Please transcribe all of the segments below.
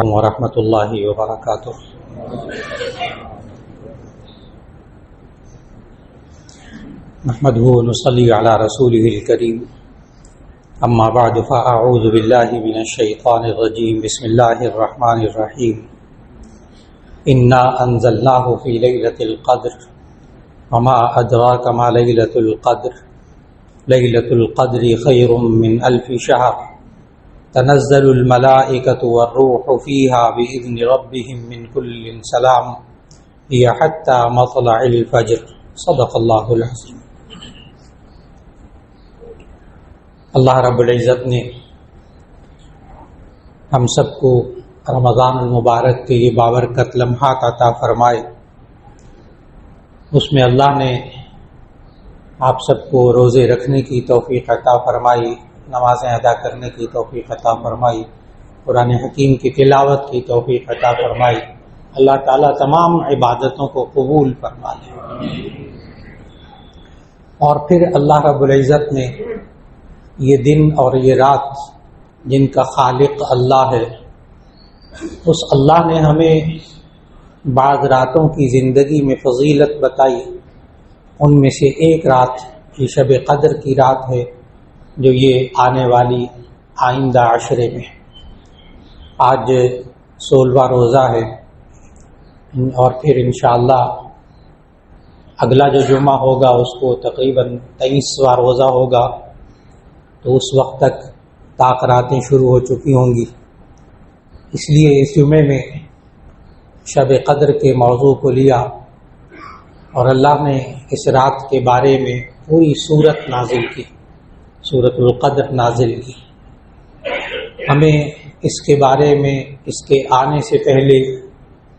ورحمۃ اللہ وبرکاتہ۔ نحمده ونصلي على رسوله الكريم، اما بعد فاعوذ باللہ من الشیطان الرجیم، بسم اللہ الرحمن الرحیم۔ انا انزلناه في ليلة القدر وما ادراك ما ليلة القدر، ليلة القدر خير من 1000 شهر، تنزل الملائكة والروح فيها بإذن ربهم من كل سلام هي حتى مطلع الفجر، صدق اللہ العظیم۔ اللہ رب العزت نے ہم سب کو رمضان المبارک کے یہ بابرکت لمحات عطا فرمائے۔ اس میں اللہ نے آپ سب کو روزے رکھنے کی توفیق عطا فرمائی، نمازیں ادا کرنے کی توفیق عطا فرمائی، قرآن حکیم کی تلاوت کی توفیق عطا فرمائی۔ اللہ تعالیٰ تمام عبادتوں کو قبول فرما لے۔ اور پھر اللہ رب العزت نے یہ دن اور یہ رات جن کا خالق اللہ ہے، اس اللہ نے ہمیں بعض راتوں کی زندگی میں فضیلت بتائی۔ ان میں سے ایک رات یہ شب قدر کی رات ہے، جو یہ آنے والی آئندہ عشرے میں، آج 16واں روزہ ہے، اور پھر انشاءاللہ اگلا جو جمعہ ہوگا اس کو تقریباً 23واں روزہ ہوگا، تو اس وقت تک تاخیراتیں شروع ہو چکی ہوں گی۔ اس لیے اس جمعے میں شب قدر کے موضوع کو لیا، اور اللہ نے اس رات کے بارے میں پوری سورت نازل کی، سورۃ القدر نازل کی۔ ہمیں اس کے بارے میں اس کے آنے سے پہلے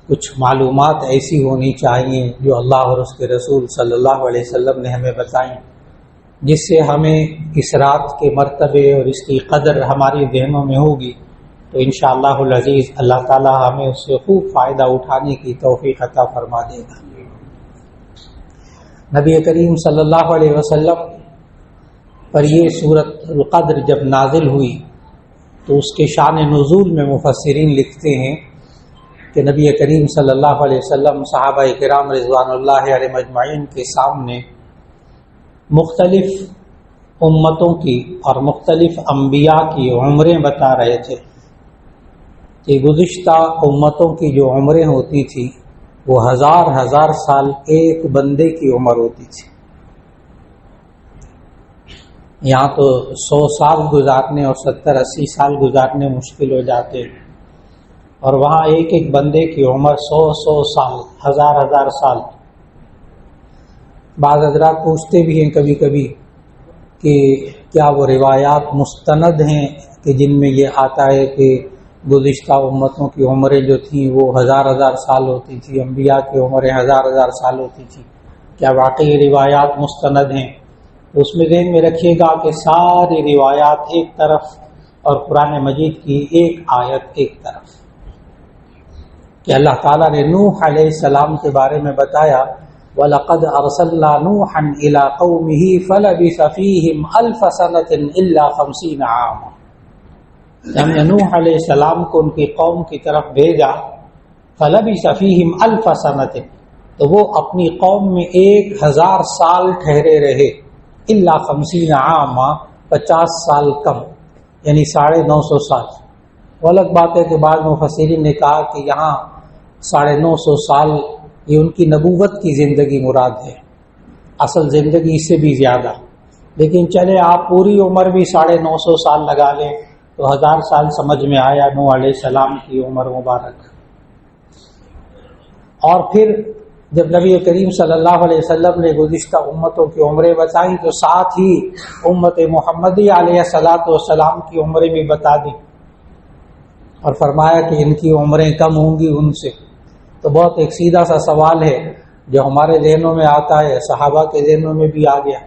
کچھ معلومات ایسی ہونی چاہیے جو اللہ اور اس کے رسول صلی اللہ علیہ وسلم نے ہمیں بتائیں، جس سے ہمیں اس رات کے مرتبے اور اس کی قدر ہماری ذہنوں میں ہوگی، تو انشاءاللہ العزیز اللہ تعالی ہمیں اس سے خوب فائدہ اٹھانے کی توفیق عطا فرما دے گا۔ نبی کریم صلی اللہ علیہ وسلم پر یہ سورۃ القدر جب نازل ہوئی تو اس کے شان نزول میں مفسرین لکھتے ہیں کہ نبی کریم صلی اللہ علیہ وسلم صحابہ کرام رضوان اللہ علیہم اجمعین کے سامنے مختلف امتوں کی اور مختلف انبیاء کی عمریں بتا رہے تھے کہ گزشتہ امتوں کی جو عمریں ہوتی تھی وہ ہزار سال ایک بندے کی عمر ہوتی تھی۔ یہاں تو 100 سال گزارنے اور 70-80 سال گزارنے مشکل ہو جاتے، اور وہاں ایک ایک بندے کی عمر 100 سال، ہزار سال۔ بعض حضرات پوچھتے بھی ہیں کبھی کبھی کہ کیا وہ روایات مستند ہیں کہ جن میں یہ آتا ہے کہ گزشتہ امتوں کی عمریں جو تھیں وہ ہزار سال ہوتی تھی، انبیاء کی عمریں ہزار سال ہوتی تھی، کیا واقعی روایات مستند ہیں؟ اس میں ذہن میں رکھیے گا کہ ساری روایات ایک طرف اور قرآن مجید کی ایک آیت ایک طرف، کہ اللہ تعالیٰ نے نوح علیہ السلام کے بارے میں بتایا وَلَقَدْ أَرْسَلْنَا نُوحًا إِلَىٰ قَوْمِهِ فَلَبِثَ فِيهِمْ أَلْفَ سَنَةٍ إِلَّا 50 عَامًا۔ ہم نے نوح علیہ السلام کو ان کی قوم کی طرف بھیجا، فَلَبِثَ فِيهِمْ أَلْفَ سَنَةٍ، تو وہ اپنی قوم میں 1000 سال ٹھہرے رہے، إِلَّا 50 عَامًا، 50 سال کم، یعنی 950 سال۔ وہ الگ بات ہے کہ بعض مفسرین نے کہا کہ یہاں 950 سال یہ ان کی نبوت کی زندگی مراد ہے، اصل زندگی اس سے بھی زیادہ، لیکن چلے آپ پوری عمر بھی 950 سال لگا لیں تو 1000 سال سمجھ میں آیا نوح علیہ السلام کی عمر مبارک۔ اور پھر جب نبی کریم صلی اللہ علیہ وسلم نے گزشتہ امتوں کی عمریں بتائیں تو ساتھ ہی امت محمدی علیہ السلام کی عمریں بھی بتا دیں، اور فرمایا کہ ان کی عمریں کم ہوں گی ان سے۔ تو بہت ایک سیدھا سا سوال ہے جو ہمارے ذہنوں میں آتا ہے، صحابہ کے ذہنوں میں بھی آ گیا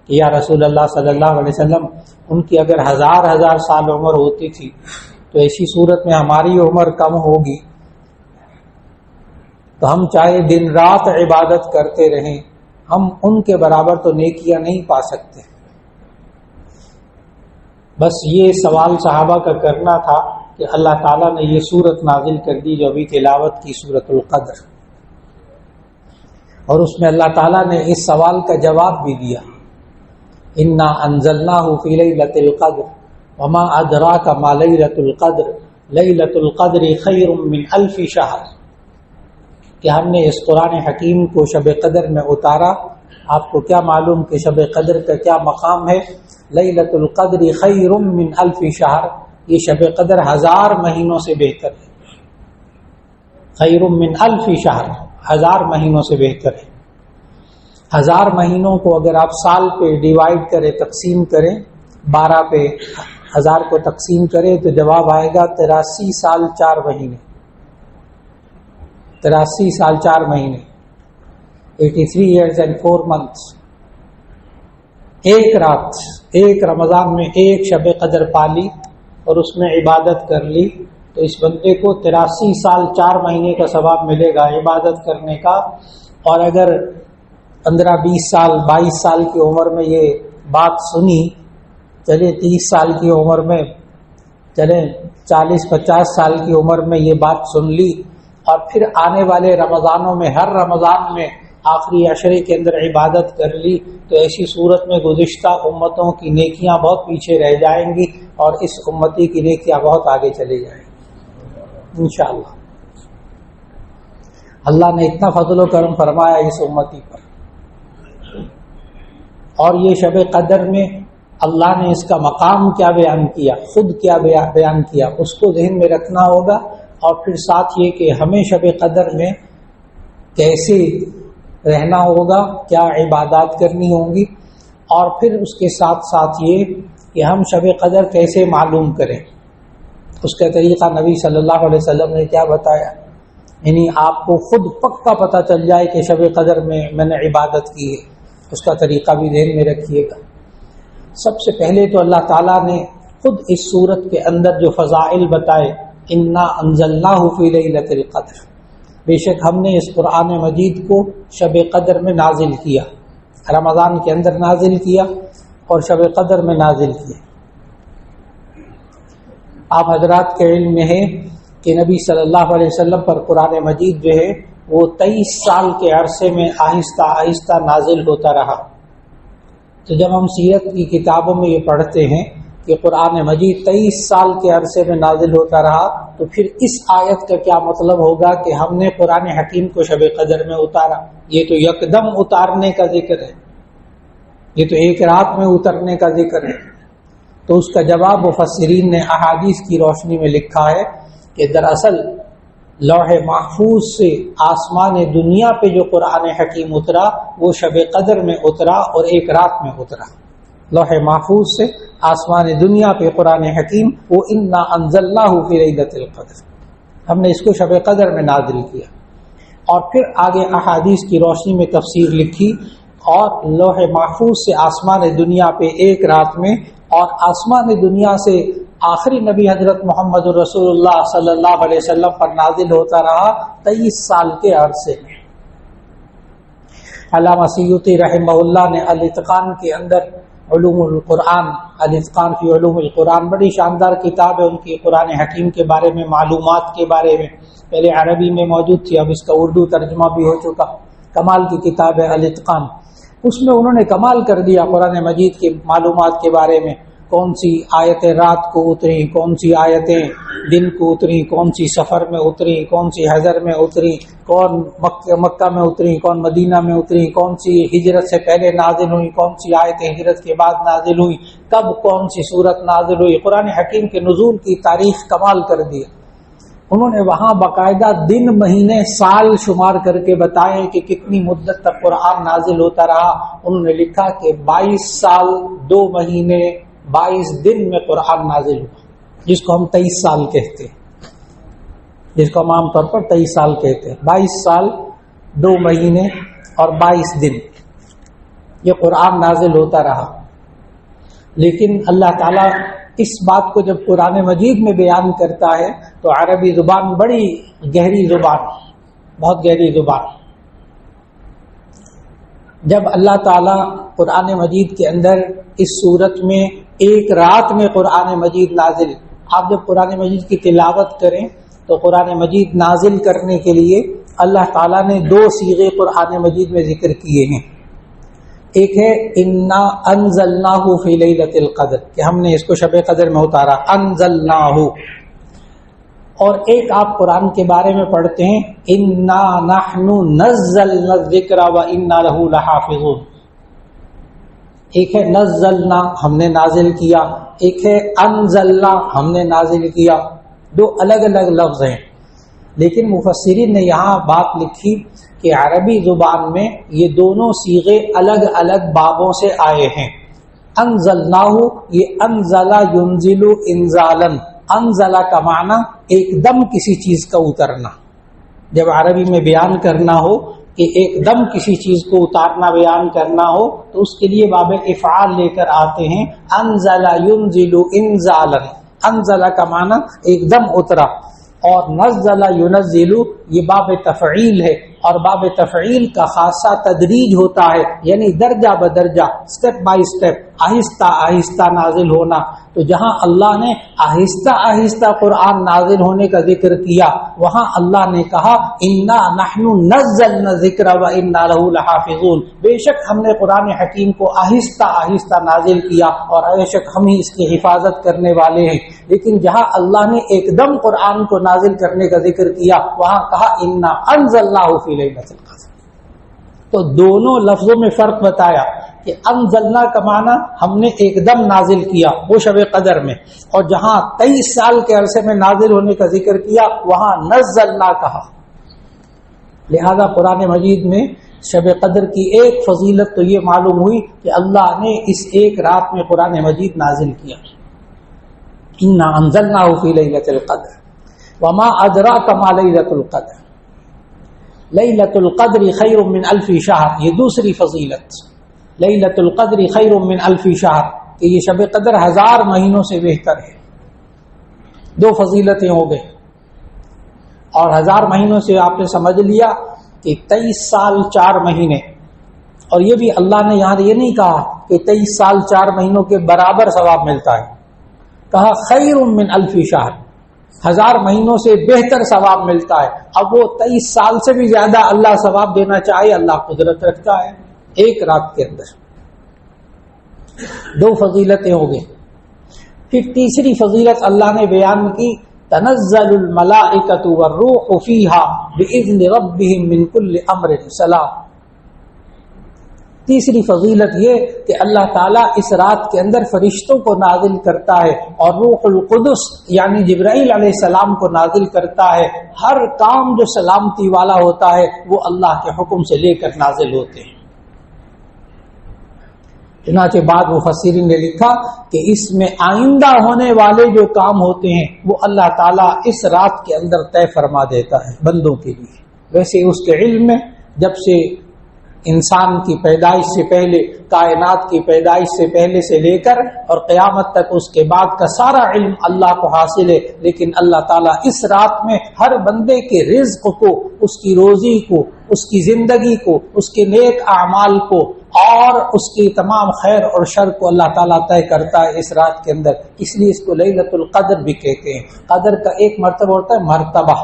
کہ یا رسول اللہ صلی اللہ علیہ وسلم، ان کی اگر ہزار سال عمر ہوتی تھی تو ایسی صورت میں ہماری عمر کم ہوگی، تو ہم چاہے دن رات عبادت کرتے رہیں، ہم ان کے برابر تو نیکیاں نہیں پا سکتے۔ بس یہ سوال صحابہ کا کرنا تھا کہ اللہ تعالیٰ نے یہ سورت نازل کر دی جو ابھی تلاوت کی، سورۃ القدر، اور اس میں اللہ تعالیٰ نے اس سوال کا جواب بھی دیا، انا انزلناہ فی لیلۃ القدر وما ادراک ما لیلۃ القدر لیلۃ القدر خیر من الف شہر، کہ ہم نے اس قرآن حکیم کو شب قدر میں اتارا، آپ کو کیا معلوم کہ شب قدر کا کیا مقام ہے؟ لیلۃ القدر خیر من الف شہر، یہ شب قدر 1000 مہینوں سے بہتر ہے، خیر من الف شہر، 1000 مہینوں سے بہتر ہے۔ 1000 مہینوں کو اگر آپ سال پہ ڈیوائڈ کریں، تقسیم کریں، 12 پہ 1000 کو تقسیم کریں تو جواب آئے گا 83 سال 4 مہینے، 83 سال 4 مہینے، 83 years and 4 months۔ ایک رات، ایک رمضان میں ایک شب قدر پالی اور اس میں عبادت کر لی تو اس بندے کو 83 سال 4 مہینے کا ثواب ملے گا عبادت کرنے کا۔ اور اگر 15-20 سال 22 سال کی عمر میں یہ بات سنی، چلے 30 سال کی عمر میں، چلے 40-50 سال کی عمر میں یہ بات سن لی، اور پھر آنے والے رمضانوں میں ہر رمضان میں آخری عشرے کے اندر عبادت کر لی، تو ایسی صورت میں گزشتہ امتوں کی نیکیاں بہت پیچھے رہ جائیں گی اور اس امتی کی نیکیاں بہت آگے چلی جائیں گی انشاءاللہ۔ اللہ نے اتنا فضل و کرم فرمایا اس امتی پر، اور یہ شب قدر میں اللہ نے اس کا مقام کیا بیان کیا، خود کیا بیان کیا، اس کو ذہن میں رکھنا ہوگا، اور پھر ساتھ یہ کہ ہمیں شب قدر میں کیسے رہنا ہوگا، کیا عبادات کرنی ہوں گی، اور پھر اس کے ساتھ ساتھ یہ کہ ہم شب قدر کیسے معلوم کریں، اس کا طریقہ نبی صلی اللہ علیہ وسلم نے کیا بتایا، یعنی آپ کو خود پکا پتہ چل جائے کہ شب قدر میں نے عبادت کی ہے، اس کا طریقہ بھی ذہن میں رکھیے گا۔ سب سے پہلے تو اللہ تعالیٰ نے خود اس صورت کے اندر جو فضائل بتائے، انا انزلناہ فی لیلۃ القدر، بے شک ہم نے اس قرآن مجید کو شب قدر میں نازل کیا، رمضان کے اندر نازل کیا اور شب قدر میں نازل کیا۔ آپ حضرات کے علم میں ہے کہ نبی صلی اللہ علیہ وسلم پر قرآن مجید جو ہے وہ 23 سال کے عرصے میں آہستہ آہستہ نازل ہوتا رہا۔ تو جب ہم سیرت کی کتابوں میں یہ پڑھتے ہیں کہ قرآن مجید 23 سال کے عرصے میں نازل ہوتا رہا، تو پھر اس آیت کا کیا مطلب ہوگا کہ ہم نے قرآن حکیم کو شب قدر میں اتارا؟ یہ تو یکدم اتارنے کا ذکر ہے، یہ تو ایک رات میں اترنے کا ذکر ہے۔ تو اس کا جواب مفسرین نے احادیث کی روشنی میں لکھا ہے کہ دراصل لوح محفوظ سے آسمان دنیا پہ جو قرآن حکیم اترا وہ شب قدر میں اترا اور ایک رات میں اترا۔ لوح محفوظ سے آسمان دنیا پہ قرآن حکیم وہ انا انزلناہ فی لیلۃ القدر، ہم نے اس کو شب قدر میں نازل کیا۔ اور پھر آگے احادیث کی روشنی میں تفسیر لکھی، اور لوح محفوظ سے آسمان دنیا پہ ایک رات میں، اور آسمان دنیا سے آخری نبی حضرت محمد رسول اللہ صلی اللہ علیہ وسلم پر نازل ہوتا رہا 23 سال کے عرصے میں۔ علامہ سیوطی رحمہ اللہ نے الاتقان کے اندر علوم القرآن، الاتقان فی علوم القرآن، بڑی شاندار کتاب ہے ان کی، قرآن حکیم کے بارے میں، معلومات کے بارے میں، پہلے عربی میں موجود تھی، اب اس کا اردو ترجمہ بھی ہو چکا، کمال کی کتاب ہے الاتقان۔ اس میں انہوں نے کمال کر دیا قرآن مجید کی معلومات کے بارے میں، کون سی آیتیں رات کو اتری، کون سی آیتیں دن کو اتری، کون سی سفر میں اتری، کون سی حضر میں اتری، کون مکہ میں اتری، کون مدینہ میں اتری، کون سی ہجرت سے پہلے نازل ہوئی، کون سی آیتیں ہجرت کے بعد نازل ہوئی، کب کون سی صورت نازل ہوئی، قرآن حکیم کے نزول کی تاریخ کمال کر دیا۔ انہوں نے وہاں باقاعدہ دن، مہینے، سال شمار کر کے بتائے کہ کتنی مدت تک قرآن نازل ہوتا رہا۔ انہوں نے لکھا کہ 22 سال 2 مہینے 22 دن میں قرآن نازل ہوا، جس کو ہم 23 سال کہتے ہیں، جس کو ہم عام طور پر 23 سال کہتے ہیں۔ 22 سال 2 مہینے اور 22 دن یہ قرآن نازل ہوتا رہا۔ لیکن اللہ تعالیٰ اس بات کو جب قرآن مجید میں بیان کرتا ہے تو عربی زبان بڑی گہری زبان، بہت گہری زبان، جب اللہ تعالیٰ قرآن مجید کے اندر اس صورت میں ایک رات میں قرآن مجید نازل آپ جب قرآن مجید کی تلاوت کریں تو قرآن مجید نازل کرنے کے لیے اللہ تعالیٰ نے 2 صیغے قرآن مجید میں ذکر کیے ہیں. ایک ہے انا انزلناہ فی لیلۃ القدر، کہ ہم نے اس کو شب قدر میں اتارا، انزلناہ. اور ایک آپ قرآن کے بارے میں پڑھتے ہیں انا نحن نزلنا الذکر وانا لہ لحافظون. ایک ہے نزلنا، ہم نے نازل کیا، ایک ہے انزلنا، ہم نے نازل کیا. 2 الگ الگ لفظ ہیں، لیکن مفسرین نے یہاں بات لکھی کہ عربی زبان میں یہ دونوں صیغے الگ الگ بابوں سے آئے ہیں. انزلناہ، یہ انزل ینزل انزالا، انزلہ کا معنی ایک دم کسی چیز کا اترنا. جب عربی میں بیان کرنا ہو کہ ایک دم کسی چیز کو اتارنا بیان کرنا ہو تو اس کے لیے باب افعال لے کر آتے ہیں. انزل ینزل انزالا، انزلہ کا معنی ایک دم اترا. اور نزل ینزل یہ باب تفعیل ہے، اور باب تفعیل کا خاصہ تدریج ہوتا ہے، یعنی درجہ بدرجہ، سٹیپ بائی سٹیپ، آہستہ آہستہ نازل ہونا. تو جہاں اللہ نے آہستہ آہستہ قرآن نازل ہونے کا ذکر کیا، وہاں اللہ نے کہا انا نحن نزلنا الذکر وانا لہ لحافظون، بے شک ہم نے قرآن حکیم کو آہستہ آہستہ نازل کیا اور بے شک ہم ہی اس کی حفاظت کرنے والے ہیں. لیکن جہاں اللہ نے ایک دم قرآن کو نازل کرنے کا ذکر کیا، وہاں کہا انا انزلناہ فی لیلۃ القدر. تو دونوں لفظوں میں فرق بتایا کہ انزلنا کا معنی ہم نے ایک دم نازل کیا وہ شب قدر میں، اور جہاں 23 سال کے عرصے میں نازل ہونے کا ذکر کیا وہاں نزلنا کہا. لہذا قرآن مجید میں شب قدر کی ایک فضیلت تو یہ معلوم ہوئی کہ اللہ نے اس ایک رات میں قرآن مجید نازل کیا. انا انزلناہ فی لیلۃ القدر وما ادراک ما لیلۃ القدر لیلۃ القدر خیر من الف شہر. یہ دوسری فضیلت، لیلۃ القدر خیر من الف شہر، کہ یہ شب قدر 1000 مہینوں سے بہتر ہے. 2 فضیلتیں ہو گئی. اور 1000 مہینوں سے آپ نے سمجھ لیا کہ 23 سال 4 مہینے. اور یہ بھی اللہ نے یہاں یہ نہیں کہا کہ 23 سال 4 مہینوں کے برابر ثواب ملتا ہے، کہا خیر من الف شہر، 1000 مہینوں سے بہتر ثواب ملتا ہے. اب وہ 23 سال سے بھی زیادہ اللہ ثواب دینا چاہے، اللہ قدرت رکھتا ہے. ایک رات کے اندر 2 فضیلتیں ہو گئی. پھر تیسری فضیلت اللہ نے بیان کی تنزل الملائکۃ والروح فیہا باذن ربہم من کل امر سلام. تیسری فضیلت یہ کہ اللہ تعالیٰ اس رات کے اندر فرشتوں کو نازل کرتا ہے، اور روح القدس یعنی جبرائیل علیہ السلام کو نازل کرتا ہے. ہر کام جو سلامتی والا ہوتا ہے وہ اللہ کے حکم سے لے کر نازل ہوتے ہیں. چنانچہ بعد مفسرین نے لکھا کہ اس میں آئندہ ہونے والے جو کام ہوتے ہیں وہ اللہ تعالیٰ اس رات کے اندر طے فرما دیتا ہے بندوں کے لیے. ویسے اس کے علم میں جب سے انسان کی پیدائش سے پہلے، کائنات کی پیدائش سے پہلے سے لے کر اور قیامت تک اس کے بعد کا سارا علم اللہ کو حاصل ہے. لیکن اللہ تعالیٰ اس رات میں ہر بندے کے رزق کو، اس کی روزی کو، اس کی زندگی کو، اس کے نیک اعمال کو اور اس کی تمام خیر اور شر کو اللہ تعالیٰ طے کرتا ہے اس رات کے اندر. اس لیے اس کو لیلۃ القدر بھی کہتے ہیں. قدر کا ایک مرتبہ ہوتا ہے مرتبہ،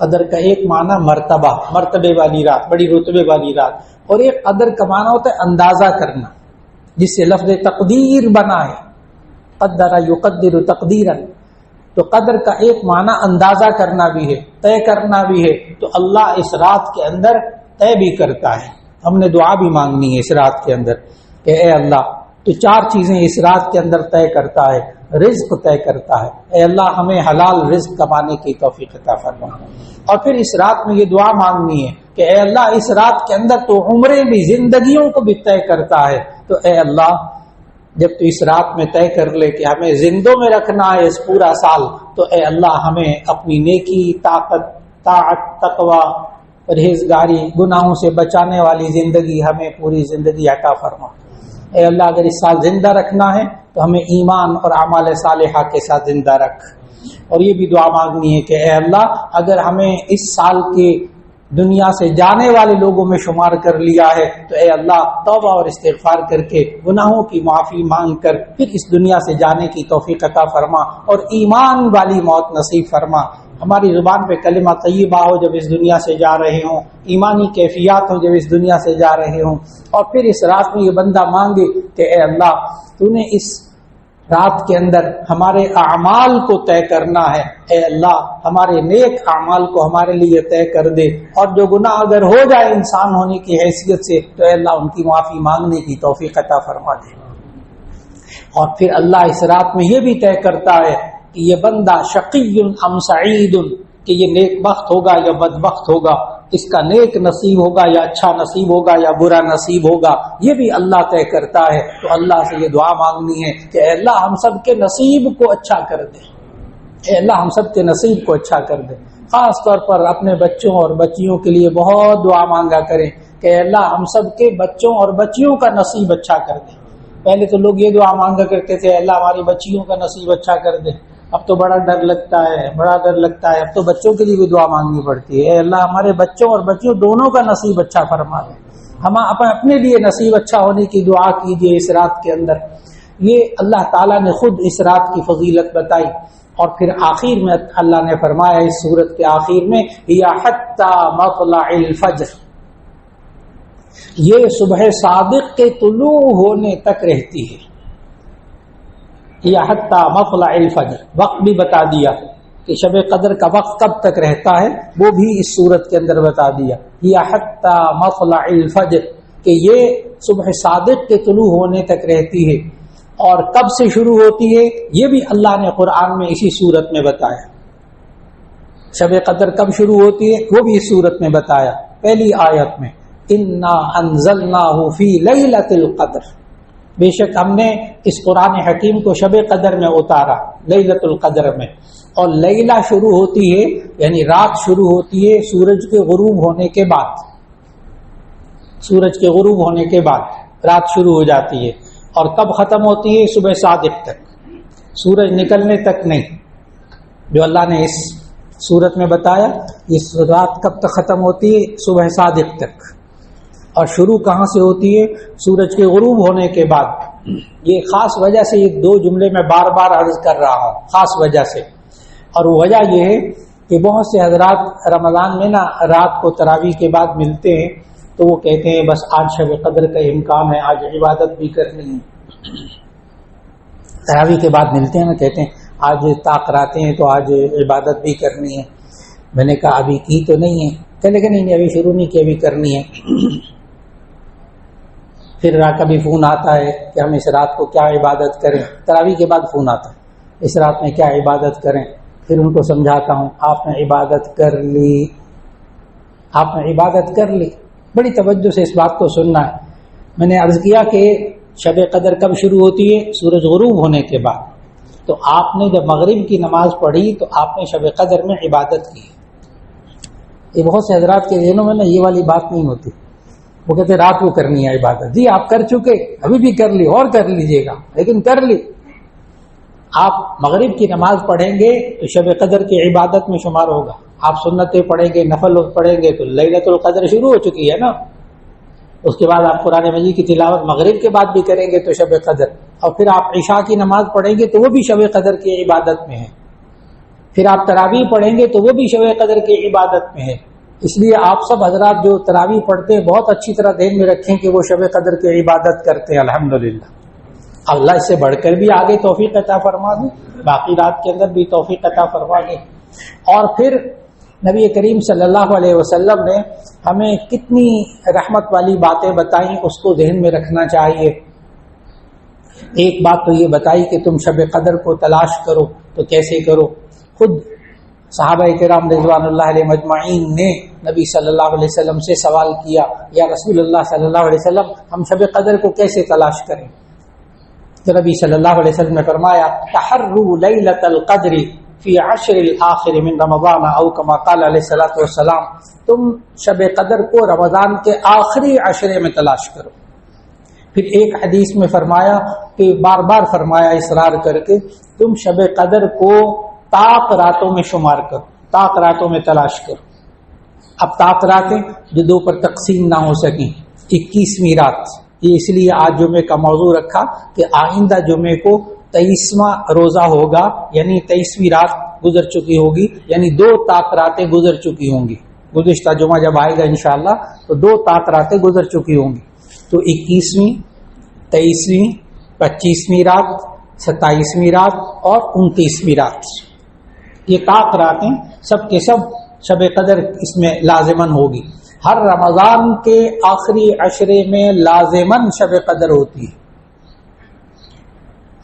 قدر کا ایک معنی مرتبہ، مرتبے والی رات، بڑی رتبے والی رات. اور ایک قدر کا معنی ہوتا ہے اندازہ کرنا، جس سے لفظ تقدیر بنا ہے، قدر یقدر تقدیرا. تو قدر کا ایک معنی اندازہ کرنا بھی ہے، طے کرنا بھی ہے. تو اللہ اس رات کے اندر طے بھی کرتا ہے. ہم نے دعا بھی مانگنی ہے اس رات کے اندر کہ اے اللہ تو 4 چیزیں اس رات کے اندر طے کرتا ہے. رزق طے کرتا ہے، اے اللہ ہمیں حلال رزق کمانے کی توفیق عطا فرما. اور پھر اس رات میں یہ دعا مانگنی ہے کہ اے اللہ اس رات کے اندر تو عمریں بھی، زندگیوں کو بھی طے کرتا ہے. تو اے اللہ جب تو اس رات میں طے کر لے کہ ہمیں زندوں میں رکھنا ہے اس پورا سال، تو اے اللہ ہمیں اپنی نیکی، طاعت، تقوی، پرہیزگاری، گناہوں سے بچانے والی زندگی ہمیں پوری زندگی عطا فرما. اے اللہ اگر اس سال زندہ رکھنا ہے تو ہمیں ایمان اور اعمال صالحہ کے ساتھ زندہ رکھ. اور یہ بھی دعا مانگنی ہے کہ اے اللہ اگر ہمیں اس سال کے دنیا سے جانے والے لوگوں میں شمار کر لیا ہے، تو اے اللہ توبہ اور استغفار کر کے گناہوں کی معافی مانگ کر پھر اس دنیا سے جانے کی توفیق عطا فرما اور ایمان والی موت نصیب فرما۔ ہماری زبان پہ کلمہ طیبہ ہو جب اس دنیا سے جا رہے ہوں، ایمانی کیفیات ہو جب اس دنیا سے جا رہے ہوں، اور پھر اس رات میں یہ بندہ مانگے کہ اے اللہ تو نے اس رات کے اندر ہمارے اعمال کو طے کرنا ہے، اے اللہ ہمارے نیک اعمال کو ہمارے لیے طے کر دے، اور جو گناہ اگر ہو جائے انسان ہونے کی حیثیت سے تو اے اللہ ان کی معافی مانگنے کی توفیق عطا فرما دے۔ اور پھر اللہ اس رات میں یہ بھی طے کرتا ہے کہ یہ بندہ شقی ام سعید، کہ یہ نیک بخت ہوگا یا بدبخت ہوگا، اس کا نیک نصیب ہوگا یا اچھا نصیب ہوگا یا برا نصیب ہوگا، یہ بھی اللہ طے کرتا ہے۔ تو اللہ سے یہ دعا مانگنی ہے کہ اے اللہ ہم سب کے نصیب کو اچھا کر دے، اے اللہ ہم سب کے نصیب کو اچھا کر دے۔ خاص طور پر اپنے بچوں اور بچیوں کے لیے بہت دعا مانگا کریں کہ اے اللہ ہم سب کے بچوں اور بچیوں کا نصیب اچھا کر دے۔ پہلے تو لوگ یہ دعا مانگا کرتے تھے اللہ ہماری بچیوں کا نصیب اچھا کر دے، اب تو بڑا ڈر لگتا ہے، اب تو بچوں کے لیے بھی دعا مانگنی پڑتی ہے، اے اللہ ہمارے بچوں اور بچیوں دونوں کا نصیب اچھا فرما دے۔ ہم اپنے لیے نصیب اچھا ہونے کی دعا کیجیے اس رات کے اندر۔ یہ اللہ تعالیٰ نے خود اس رات کی فضیلت بتائی، اور پھر آخر میں اللہ نے فرمایا اس سورت کے آخر میں یا حتی مطلع الفجر، یہ صبح صادق کے طلوع ہونے تک رہتی ہے۔ یا حتی مطلع الفجر، وقت بھی بتا دیا کہ شب قدر کا وقت کب تک رہتا ہے، وہ بھی اس صورت کے اندر بتا دیا۔ یا حتی مطلع الفجر، کہ یہ صبح صادق کے طلوع ہونے تک رہتی ہے، اور کب سے شروع ہوتی ہے یہ بھی اللہ نے قرآن میں اسی صورت میں بتایا۔ شب قدر کب شروع ہوتی ہے وہ بھی اس صورت میں بتایا، پہلی آیت میں انا انزلناہ فی لیلۃ القدر، بے شک ہم نے اس قرآن حکیم کو شب قدر میں اتارا، لیلۃ القدر میں۔ اور لیلہ شروع ہوتی ہے یعنی رات شروع ہوتی ہے سورج کے غروب ہونے کے بعد، سورج کے غروب ہونے کے بعد رات شروع ہو جاتی ہے، اور کب ختم ہوتی ہے صبح صادق تک، سورج نکلنے تک نہیں۔ جو اللہ نے اس صورت میں بتایا یہ رات کب تک ختم ہوتی ہے، صبح صادق تک، اور شروع کہاں سے ہوتی ہے، سورج کے غروب ہونے کے بعد۔ یہ خاص وجہ سے یہ دو جملے میں بار بار عرض کر رہا ہوں، خاص وجہ سے، اور وہ وجہ یہ ہے کہ بہت سے حضرات رمضان میں رات کو تراویح کے بعد ملتے ہیں تو وہ کہتے ہیں بس آج شب قدر کا امکان ہے، آج عبادت بھی کرنی ہے۔ تراویح کے بعد ملتے ہیں کہتے ہیں آج طاق راتیں ہیں تو آج عبادت بھی کرنی ہے۔ میں نے کہا ابھی کی تو نہیں ہے، کہنے کہ نہیں ابھی شروع نہیں کی، ابھی کرنی ہے۔ پھر کبھی فون آتا ہے کہ ہم اس رات کو کیا عبادت کریں، تراویح کے بعد فون آتا ہے اس رات میں کیا عبادت کریں۔ پھر ان کو سمجھاتا ہوں آپ نے عبادت کر لی، آپ نے عبادت کر لی، بڑی توجہ سے اس بات کو سننا ہے۔ میں نے عرض کیا کہ شب قدر کب شروع ہوتی ہے، سورج غروب ہونے کے بعد، تو آپ نے جب مغرب کی نماز پڑھی تو آپ نے شب قدر میں عبادت کی۔ یہ بہت سے حضرات کے ذہنوں میں یہ والی بات نہیں ہوتی، وہ کہتے رات کو کرنی ہے عبادت، جی آپ کر چکے، ابھی بھی کر لی اور کر لیجئے گا، لیکن کر لی۔ آپ مغرب کی نماز پڑھیں گے تو شب قدر کی عبادت میں شمار ہوگا، آپ سنتیں پڑھیں گے، نفل پڑھیں گے تو لیلۃ القدر شروع ہو چکی ہے نا۔ اس کے بعد آپ قرآن مجید کی تلاوت مغرب کے بعد بھی کریں گے تو شب قدر، اور پھر آپ عشاء کی نماز پڑھیں گے تو وہ بھی شب قدر کی عبادت میں ہے، پھر آپ تراویح پڑھیں گے تو وہ بھی شب قدر کی عبادت میں ہے۔ اس لیے آپ سب حضرات جو تراویح پڑھتے ہیں بہت اچھی طرح ذہن میں رکھیں کہ وہ شب قدر کی عبادت کرتے ہیں۔ الحمدللہ اللہ اس سے بڑھ کر بھی آگے توفیق عطا فرما دے، باقی رات کے اندر بھی توفیق عطا فرما دے۔ اور پھر نبی کریم صلی اللہ علیہ وسلم نے ہمیں کتنی رحمت والی باتیں بتائیں، اس کو ذہن میں رکھنا چاہیے۔ ایک بات تو یہ بتائی کہ تم شب قدر کو تلاش کرو، تو کیسے کرو؟ خود صحابہ کرام رضوان اللہ علیہ مجمعین نے نبی صلی اللہ علیہ وسلم سے سوال کیا، یا رسول اللہ صلی اللہ علیہ وسلم ہم شب قدر کو کیسے تلاش کریں؟ تو نبی صلی اللہ علیہ وسلم نے فرمایا تحروا لیلۃ القدر فی عشر الاخر من رمضان او کما قال علیہ الصلوۃ والسلام، تم شب قدر کو رمضان کے آخری عشرے میں تلاش کرو۔ پھر ایک حدیث میں فرمایا کہ بار بار فرمایا اصرار کر کے تم شب قدر کو طاق راتوں میں شمار کرو، طاق راتوں میں تلاش کرو۔ اب طاق راتیں جو دو پر تقسیم نہ ہو سکیں، 21ویں رات، یہ اس لیے آج جمعے کا موضوع رکھا کہ آئندہ جمعے کو 23واں روزہ ہوگا، یعنی 23ویں رات گزر چکی ہوگی، یعنی 2 طاق راتیں گزر چکی ہوں گی۔ گزشتہ جمعہ جب آئے گا انشاءاللہ تو 2 طاق راتیں گزر چکی ہوں گی، تو 21ویں، 23ویں، 25ویں رات، 27ویں رات اور 29ویں رات، یہ طاق راتیں سب کے سب شب قدر اس میں لازماً ہوگی۔ ہر رمضان کے آخری عشرے میں لازماً شب قدر ہوتی ہے۔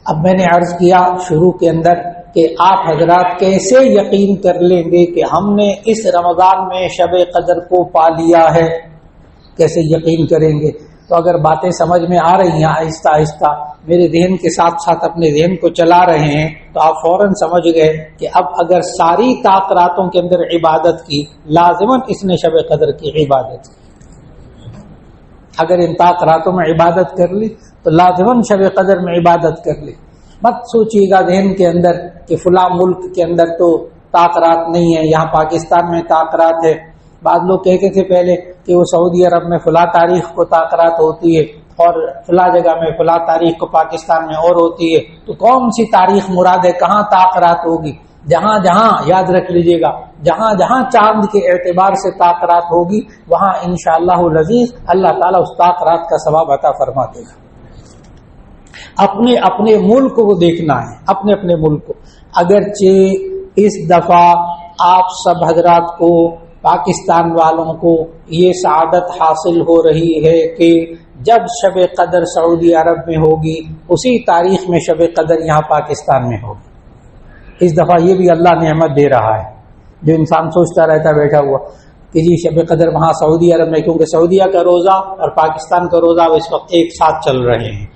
اب میں نے عرض کیا شروع کے اندر کہ آپ حضرات کیسے یقین کر لیں گے کہ ہم نے اس رمضان میں شب قدر کو پا لیا ہے، کیسے یقین کریں گے؟ تو اگر باتیں سمجھ میں آ رہی ہیں آہستہ آہستہ، میرے ذہن کے ساتھ ساتھ اپنے ذہن کو چلا رہے ہیں، تو آپ فوراً سمجھ گئے کہ اب اگر ساری طاق راتوں کے اندر عبادت کی، لازماً اس نے شب قدر کی عبادت کی۔ اگر ان طاق راتوں میں عبادت کر لی تو لازماً شب قدر میں عبادت کر لی۔ مت سوچیے گا ذہن کے اندر کہ فلاں ملک کے اندر تو طاق رات نہیں ہے، یہاں پاکستان میں طاق رات ہے۔ بعض لوگ کہتے تھے پہلے کہ وہ سعودی عرب میں فلاں تاریخ کو طاق رات ہوتی ہے اور فلاں جگہ میں فلاں تاریخ کو پاکستان میں اور ہوتی ہے، تو کون سی تاریخ مراد ہے؟ کہاں طاق رات ہوگی؟ جہاں جہاں، یاد رکھ لیجئے گا، جہاں جہاں چاند کے اعتبار سے طاق رات ہوگی وہاں انشاءاللہ العزیز اللہ تعالیٰ اس طاق رات کا ثواب عطا فرما دے گا۔ اپنے اپنے ملک کو دیکھنا ہے، اپنے اپنے ملک کو۔ اگرچہ اس دفعہ آپ سب حضرات کو، پاکستان والوں کو یہ سعادت حاصل ہو رہی ہے کہ جب شب قدر سعودی عرب میں ہوگی اسی تاریخ میں شب قدر یہاں پاکستان میں ہوگی۔ اس دفعہ یہ بھی اللہ نعمت دے رہا ہے، جو انسان سوچتا رہتا بیٹھا ہوا کہ جی شب قدر وہاں سعودی عرب میں، کیونکہ سعودیہ کا روزہ اور پاکستان کا روزہ اس وقت ایک ساتھ چل رہے ہیں،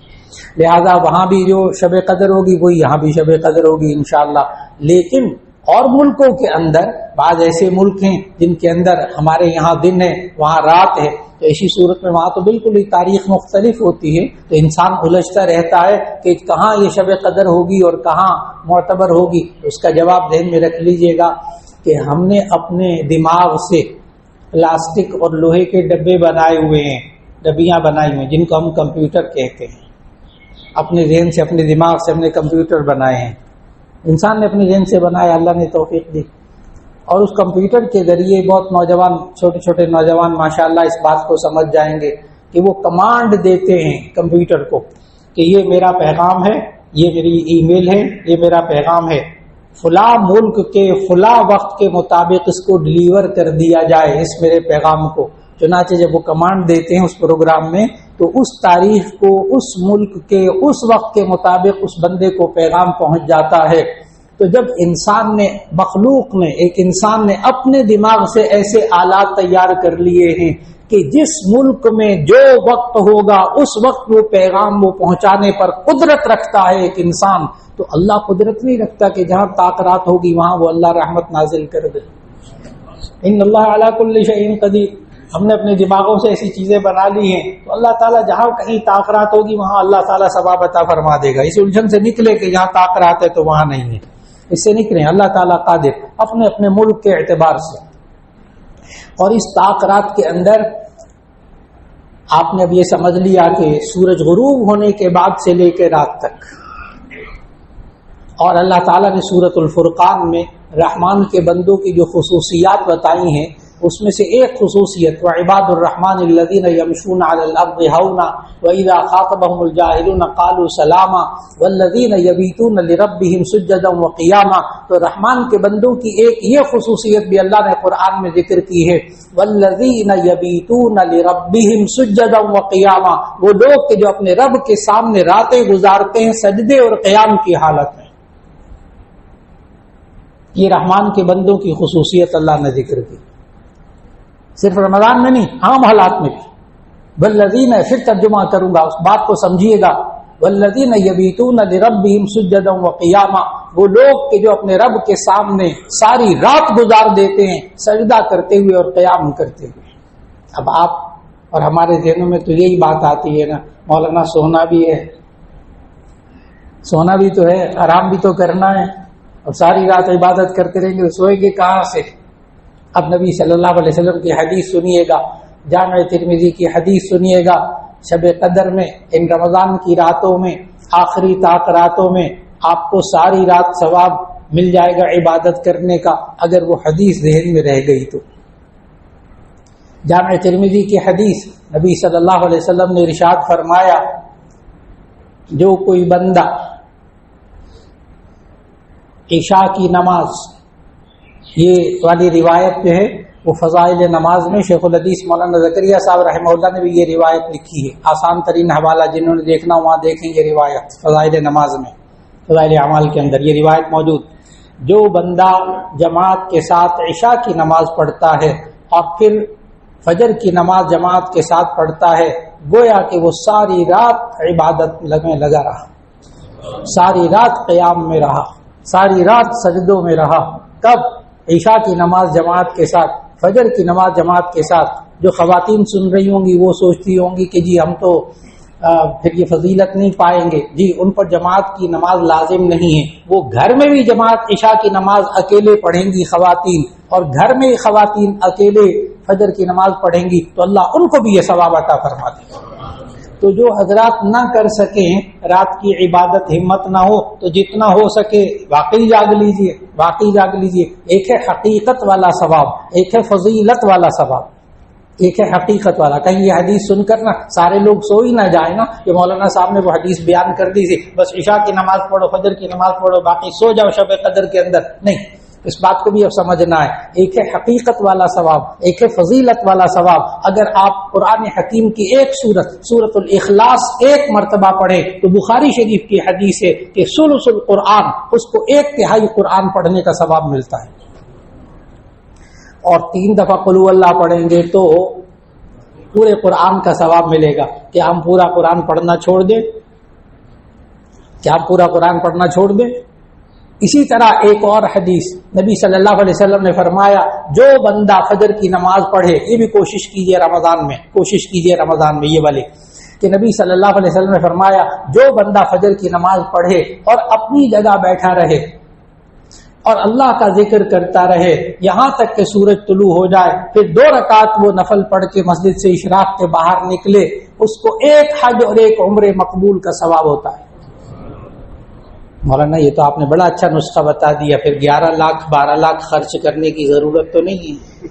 لہذا وہاں بھی جو شب قدر ہوگی وہی یہاں بھی شب قدر ہوگی انشاءاللہ۔ لیکن اور ملکوں کے اندر بعض ایسے ملک ہیں جن کے اندر ہمارے یہاں دن ہے وہاں رات ہے، تو اسی صورت میں وہاں تو بالکل ہی تاریخ مختلف ہوتی ہے، تو انسان الجھتا رہتا ہے کہ کہاں یہ شب قدر ہوگی اور کہاں معتبر ہوگی۔ اس کا جواب ذہن میں رکھ لیجئے گا کہ ہم نے اپنے دماغ سے پلاسٹک اور لوہے کے ڈبے بنائے ہوئے ہیں، ڈبیاں بنائی ہوئی ہیں جن کو ہم کمپیوٹر کہتے ہیں۔ اپنے ذہن سے، اپنے دماغ سے ہم نے کمپیوٹر بنائے ہیں، انسان نے اپنے ذہن سے بنایا، اللہ نے توفیق دی، اور اس کمپیوٹر کے ذریعے بہت نوجوان، چھوٹے چھوٹے نوجوان ماشاءاللہ اس بات کو سمجھ جائیں گے کہ وہ کمانڈ دیتے ہیں کمپیوٹر کو کہ یہ میرا پیغام ہے، یہ میری ای میل ہے، یہ میرا پیغام ہے، فلاں ملک کے فلاں وقت کے مطابق اس کو ڈیلیور کر دیا جائے، اس میرے پیغام کو۔ چنانچہ جب وہ کمانڈ دیتے ہیں اس پروگرام میں تو اس تاریخ کو، اس ملک کے اس وقت کے مطابق اس بندے کو پیغام پہنچ جاتا ہے۔ تو جب انسان نے، مخلوق نے، ایک انسان نے اپنے دماغ سے ایسے آلات تیار کر لیے ہیں کہ جس ملک میں جو وقت ہوگا اس وقت وہ پیغام وہ پہنچانے پر قدرت رکھتا ہے ایک انسان، تو اللہ قدرت نہیں رکھتا کہ جہاں طاق رات ہوگی وہاں وہ اللہ رحمت نازل کر دے؟ ان اللہ علی کل شیء قدیر۔ ہم نے اپنے دماغوں سے ایسی چیزیں بنا لی ہیں تو اللہ تعالیٰ جہاں کہیں طاق رات ہوگی وہاں اللہ تعالیٰ ثواب عطا فرما دے گا۔ اس الجھن سے نکلے کہ جہاں طاق رات ہے تو وہاں نہیں ہے، اس سے نکلیں، اللہ تعالیٰ قادر اپنے اپنے ملک کے اعتبار سے۔ اور اس طاق رات کے اندر آپ نے اب یہ سمجھ لیا کہ سورج غروب ہونے کے بعد سے لے کے رات تک، اور اللہ تعالیٰ نے سورۃ الفرقان میں رحمان کے بندوں کی جو خصوصیات بتائی ہیں اس میں سے ایک خصوصیت وعباد الرحمن الذین یمشون علی الارض ہونا واذا خاطبهم الجاہلون قالوا سلاما والذین یبیتون لربهم سجدا وقیاما۔ تو رحمان کے بندوں کی ایک یہ خصوصیت بھی اللہ نے قرآن میں ذکر کی ہے، والذین یبیتون لربهم سجدا وقیاما، وہ لوگ کہ جو اپنے رب کے سامنے راتیں گزارتے ہیں سجدے اور قیام کی حالت میں۔ یہ رحمان کے بندوں کی خصوصیت اللہ نے ذکر کی، صرف رمضان میں نہیں، عام حالات میں بھی۔ والذین، پھر ترجمہ کروں گا اس بات کو سمجھیے گا، والذین یبیتون لربہم سجدا وقیاما، وہ لوگ کہ جو اپنے رب کے سامنے ساری رات گزار دیتے ہیں سجدہ کرتے ہوئے اور قیام کرتے ہوئے۔ اب آپ اور ہمارے ذہنوں میں تو یہی بات آتی ہے نا، مولانا سونا بھی ہے، سونا بھی تو ہے، آرام بھی تو کرنا ہے، اور ساری رات عبادت کرتے رہیں گے، سوئے گے کہاں سے؟ اب نبی صلی اللہ علیہ وسلم کی حدیث سنیے گا، جامع ترمذی کی حدیث سنیے گا، شب قدر میں ان رمضان کی راتوں میں، آخری طاق راتوں میں آپ کو ساری رات ثواب مل جائے گا عبادت کرنے کا، اگر وہ حدیث ذہن میں رہ گئی تو۔ جامع ترمذی کی حدیث، نبی صلی اللہ علیہ وسلم نے ارشاد فرمایا، جو کوئی بندہ عشاء کی نماز، یہ والی روایت جو ہے وہ فضائل نماز میں شیخ الحدیث مولانا زکریا صاحب رحمہ اللہ نے بھی یہ روایت لکھی ہے، آسان ترین حوالہ جنہوں نے دیکھنا وہاں دیکھیں یہ روایت فضائل نماز میں، فضائل اعمال کے اندر یہ روایت موجود۔ جو بندہ جماعت کے ساتھ عشاء کی نماز پڑھتا ہے اور پھر فجر کی نماز جماعت کے ساتھ پڑھتا ہے، گویا کہ وہ ساری رات عبادت میں لگا رہا، ساری رات قیام میں رہا، ساری رات سجدوں میں رہا۔ کب؟ عشاء کی نماز جماعت کے ساتھ، فجر کی نماز جماعت کے ساتھ۔ جو خواتین سن رہی ہوں گی وہ سوچتی ہوں گی کہ جی ہم تو پھر یہ فضیلت نہیں پائیں گے، جی ان پر جماعت کی نماز لازم نہیں ہے، وہ گھر میں بھی جماعت عشاء کی نماز اکیلے پڑھیں گی خواتین، اور گھر میں خواتین اکیلے فجر کی نماز پڑھیں گی تو اللہ ان کو بھی یہ ثواب عطا فرما دے گا۔ تو جو حضرات نہ کر سکیں رات کی عبادت، ہمت نہ ہو تو جتنا ہو سکے واقعی جاگ لیجئے، واقعی جاگ لیجئے۔ ایک ہے حقیقت والا ثواب، ایک ہے فضیلت والا ثواب، ایک ہے حقیقت والا۔ کہیں یہ حدیث سن کر نا سارے لوگ سو ہی نہ جائیں نا کہ مولانا صاحب نے وہ حدیث بیان کر دی تھی، بس عشاء کی نماز پڑھو، فجر کی نماز پڑھو، باقی سو جاؤ شب قدر کے اندر۔ نہیں، اس بات کو بھی اب سمجھنا ہے، ایک ہے حقیقت والا ثواب، ایک ہے فضیلت والا ثواب۔ اگر آپ قرآن حکیم کی ایک سورۃ الاخلاص ایک مرتبہ پڑھیں تو بخاری شریف کی حدیث ہے کہ ثلث القرآن، اس کو 1/3 قرآن پڑھنے کا ثواب ملتا ہے، اور 3 دفعہ قل ہو اللہ پڑھیں گے تو پورے قرآن کا ثواب ملے گا۔ کہ ہم پورا قرآن پڑھنا چھوڑ دیں؟ کیا ہم پورا قرآن پڑھنا چھوڑ دیں؟ اسی طرح ایک اور حدیث نبی صلی اللہ علیہ وسلم نے فرمایا، جو بندہ فجر کی نماز پڑھے، یہ بھی کوشش کیجئے رمضان میں، کوشش کیجئے رمضان میں یہ والے، کہ نبی صلی اللہ علیہ وسلم نے فرمایا جو بندہ فجر کی نماز پڑھے اور اپنی جگہ بیٹھا رہے اور اللہ کا ذکر کرتا رہے یہاں تک کہ سورج طلوع ہو جائے، پھر 2 رکعت وہ نفل پڑھ کے مسجد سے اشراق کے باہر نکلے، اس کو 1 حج اور 1 عمرے مقبول کا ثواب ہوتا ہے۔ مولانا یہ تو آپ نے بڑا اچھا نسخہ بتا دیا، پھر 11 لاکھ 12 لاکھ خرچ کرنے کی ضرورت تو نہیں ہے،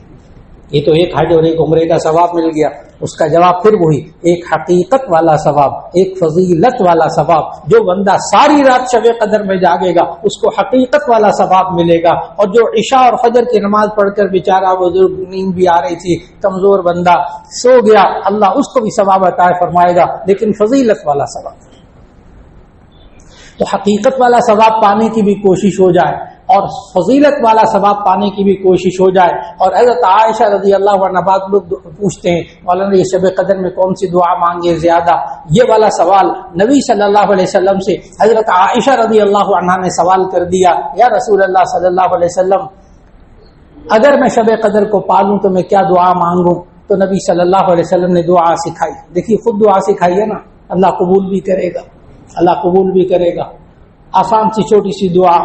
یہ تو 1 حج اور 1 عمرے کا ثواب مل گیا۔ اس کا جواب پھر وہی، ایک حقیقت والا ثواب، ایک فضیلت والا ثواب۔ جو بندہ ساری رات شب قدر میں جاگے گا اس کو حقیقت والا ثواب ملے گا، اور جو عشاء اور فجر کی نماز پڑھ کر بیچارہ بزرگ نیند بھی آ رہی تھی، کمزور بندہ سو گیا، اللہ اس کو بھی ثواب عطا فرمائے گا، لیکن فضیلت والا ثواب۔ تو حقیقت والا ثواب پانے کی بھی کوشش ہو جائے اور فضیلت والا ثواب پانے کی بھی کوشش ہو جائے۔ اور حضرت عائشہ رضی اللہ عنہا، بعض لوگ پوچھتے ہیں مولانا یہ شب قدر میں کون سی دعا مانگے زیادہ، یہ والا سوال نبی صلی اللہ علیہ وسلم سے حضرت عائشہ رضی اللہ عنہا نے سوال کر دیا، یا رسول اللہ صلی اللہ علیہ وسلم اگر میں شب قدر کو پالوں تو میں کیا دعا مانگوں؟ تو نبی صلی اللہ علیہ وسلم نے دعا سکھائی۔ دیکھیے خود دعا سکھائی ہے نا، اللہ قبول بھی کرے گا، اللہ قبول بھی کرے گا۔ آسان سی چھوٹی سی دعا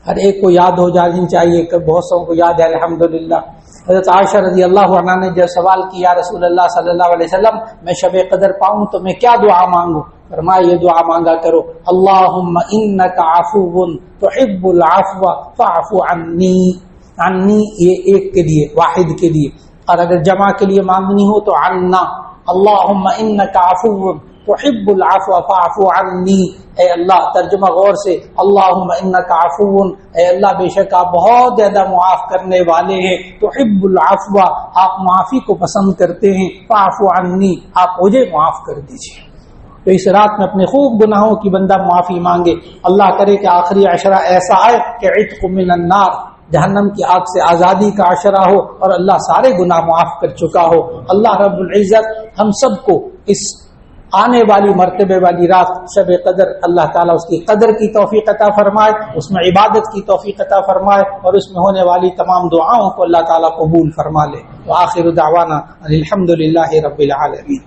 ہر ایک کو یاد ہو جانی چاہیے، کہ بہت سو کو یاد ہے الحمدللہ۔ حضرت عائشہ رضی اللہ عنہا نے جب سوال کیا رسول اللہ صلی اللہ علیہ وسلم میں شب قدر پاؤں تو میں کیا دعا مانگوں؟ فرمایا یہ دعا مانگا کرو، اللہم انک عفو تحب العفو فاعف عنی۔ عنی یہ ایک کے لیے، واحد کے لیے، اور اگر جمع کے لیے مانگنی ہو تو عنا، اللہم انک عفو تحب العفو فاعف عنی۔ اے اللہ، ترجمہ غور سے، اللہم انک عفو، اے اللہ بے شک آپ بہت زیادہ معاف کرنے والے ہیں، تحب العفو آپ معافی کو پسند کرتے ہیں، فاعف عنی آپ مجھے معاف کر دیجیے۔ تو اس رات میں اپنے خوب گناہوں کی بندہ معافی مانگے، اللہ کرے کہ آخری عشرہ ایسا آئے کہ عتق من النار، جہنم کی آگ سے آزادی کا عشرہ ہو اور اللہ سارے گناہ معاف کر چکا ہو۔ اللہ رب العزت ہم سب کو اس آنے والی مرتبے والی رات شب قدر اللہ تعالیٰ اس کی قدر کی توفیق عطا فرمائے، اس میں عبادت کی توفیق عطا فرمائے، اور اس میں ہونے والی تمام دعاؤں کو اللہ تعالیٰ قبول فرما لے۔ وآخر دعوانا الحمدللہ رب العالمین۔